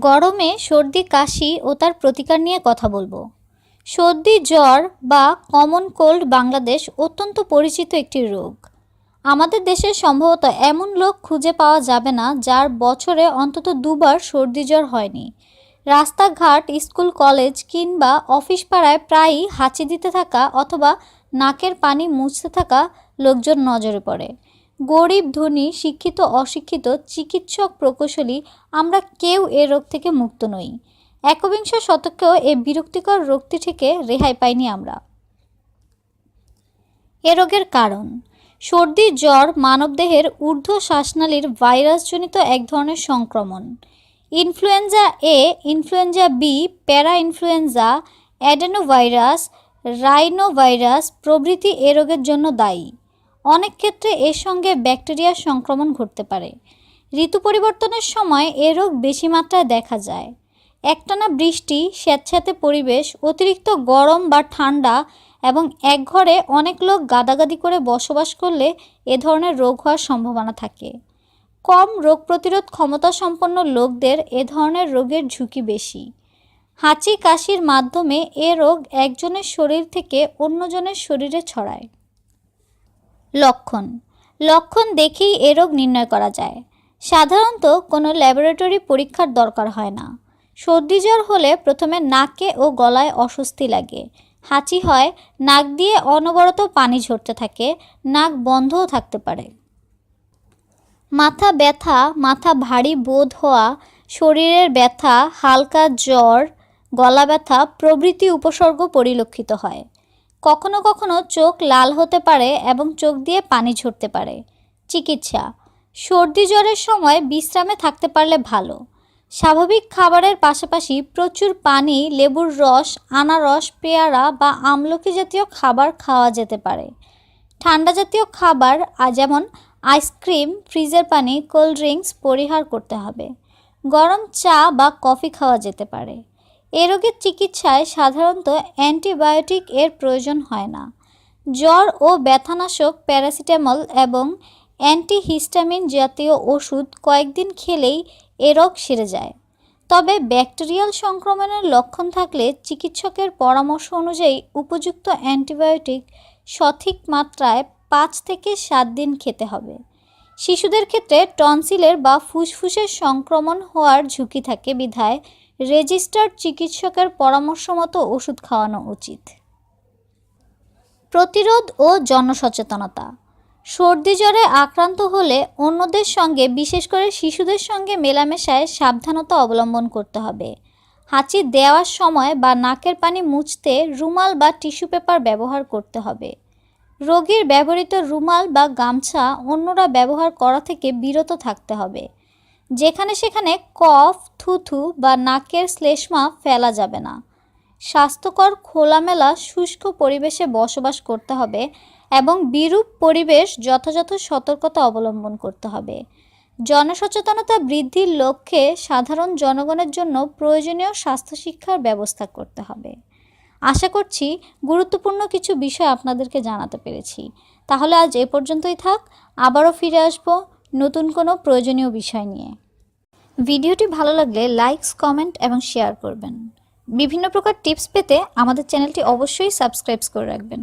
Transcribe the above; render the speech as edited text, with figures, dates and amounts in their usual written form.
গরমে সর্দি কাশি ও তার প্রতিকার নিয়ে কথা বলবো। সর্দি জ্বর বা কমন কোল্ড বাংলাদেশ অত্যন্ত পরিচিত একটি রোগ। আমাদের দেশে সম্ভবত এমন লোক খুঁজে পাওয়া যাবে না যার বছরে অন্তত দুবার সর্দি জ্বর হয়নি। রাস্তাঘাট, স্কুল, কলেজ কিংবা অফিস পাড়ায় প্রায়ই হাঁচি দিতে থাকা অথবা নাকের পানি মুছতে থাকা লোকজন নজরে পড়ে। গরিব, ধনী, শিক্ষিত, অশিক্ষিত, চিকিৎসক, প্রকৌশলী, আমরা কেউ এ রোগ থেকে মুক্ত নই। একবিংশ শতকেও এ বিরক্তিকর রোগটি থেকে রেহাই পাইনি আমরা। এ রোগের কারণ: সর্দি জ্বর মানবদেহের ঊর্ধ্ব শ্বাসনালীর ভাইরাসজনিত এক ধরনের সংক্রমণ। ইনফ্লুয়েঞ্জা এ, ইনফ্লুয়েঞ্জা বি, প্যারা ইনফ্লুয়েঞ্জা, অ্যাডেনোভাইরাস, রাইনোভাইরাস প্রভৃতি এ রোগের জন্য দায়ী। অনেক ক্ষেত্রে এর সঙ্গে ব্যাকটেরিয়ার সংক্রমণ ঘটতে পারে। ঋতু পরিবর্তনের সময় এ রোগ বেশি মাত্রায় দেখা যায়। একটানা বৃষ্টি, স্যাঁতস্যাঁতে পরিবেশ, অতিরিক্ত গরম বা ঠান্ডা এবং একঘরে অনেক লোক গাদাগাদি করে বসবাস করলে এ ধরনের রোগ হওয়ার সম্ভাবনা থাকে। কম রোগ প্রতিরোধ ক্ষমতা সম্পন্ন লোকদের এ ধরনের রোগের ঝুঁকি বেশি। হাঁচি কাশির মাধ্যমে এ রোগ একজনের শরীর থেকে অন্যজনের শরীরে ছড়ায়। লক্ষণ দেখেই এ রোগ নির্ণয় করা যায়। সাধারণত কোনো ল্যাবরেটরি পরীক্ষার দরকার হয় না। সর্দি জ্বর হলে প্রথমে নাকে ও গলায় অস্বস্তি লাগে, হাঁচি হয়, নাক দিয়ে অনবরত পানি ঝরতে থাকে, নাক বন্ধও থাকতে পারে। মাথা ব্যথা, মাথা ভারী বোধ হওয়া, শরীরের ব্যথা, হালকা জ্বর, গলা ব্যথা প্রভৃতি উপসর্গ পরিলক্ষিত হয়। কখনো কখনো চোখ লাল হতে পারে এবং চোখ দিয়ে পানি ঝরতে পারে। চিকিৎসা: সর্দি জ্বরের সময় বিশ্রামে থাকতে পারলে ভালো। স্বাভাবিক খাবারের পাশাপাশি প্রচুর পানি, লেবুর রস, আনারস, পেয়ারা বা আমলকি জাতীয় খাবার খাওয়া যেতে পারে। ঠান্ডা জাতীয় খাবার যেমন আইসক্রিম, ফ্রিজের পানি, কোল্ড ড্রিঙ্কস পরিহার করতে হবে। গরম চা বা কফি খাওয়া যেতে পারে। এ রোগের চিকিৎসায় সাধারণত অ্যান্টিবায়োটিক এর প্রয়োজন হয় না। জ্বর ও ব্যথানাশক প্যারাসিটামল এবং অ্যান্টিহিস্টামিন জাতীয় ওষুধ কয়েকদিন খেলেই এ রোগ সেরে যায়। তবে ব্যাকটেরিয়াল সংক্রমণের লক্ষণ থাকলে চিকিৎসকের পরামর্শ অনুযায়ী উপযুক্ত অ্যান্টিবায়োটিক সঠিক মাত্রায় 5 থেকে 7 দিন খেতে হবে। শিশুদের ক্ষেত্রে টনসিলের বা ফুসফুসের সংক্রমণ হওয়ার ঝুঁকি থাকে বিধায় রেজিস্টার্ড চিকিৎসকের পরামর্শ মতো ওষুধ খাওয়ানো উচিত। প্রতিরোধ ও জনসচেতনতা: সর্দি জ্বরে আক্রান্ত হলে অন্যদের সঙ্গে, বিশেষ করে শিশুদের সঙ্গে মেলামেশায় সাবধানতা অবলম্বন করতে হবে। হাঁচি দেওয়ার সময় বা নাকের পানি মুছতে রুমাল বা টিস্যু পেপার ব্যবহার করতে হবে। রোগীর ব্যবহৃত রুমাল বা গামছা অন্যরা ব্যবহার করা থেকে বিরত থাকতে হবে। যেখানে সেখানে কফ, থুথু বা নাকের শ্লেষ্মা ফেলা যাবে না। স্বাস্থ্যকর খোলামেলা শুষ্ক পরিবেশে বসবাস করতে হবে এবং বিরূপ পরিবেশ যথাযথ সতর্কতা অবলম্বন করতে হবে। জনসচেতনতা বৃদ্ধির লক্ষ্যে সাধারণ জনগণের জন্য প্রয়োজনীয় স্বাস্থ্য শিক্ষার ব্যবস্থা করতে হবে। আশা করছি গুরুত্বপূর্ণ কিছু বিষয় আপনাদেরকে জানাতে পেরেছি। তাহলে আজ এ পর্যন্তই থাক। আবারও ফিরে আসব নতুন কোনো প্রয়োজনীয় বিষয় নিয়ে। ভিডিওটি ভালো লাগলে লাইকস, কমেন্ট এবং শেয়ার করবেন। বিভিন্ন প্রকার টিপস পেতে আমাদের চ্যানেলটি অবশ্যই সাবস্ক্রাইব করে রাখবেন।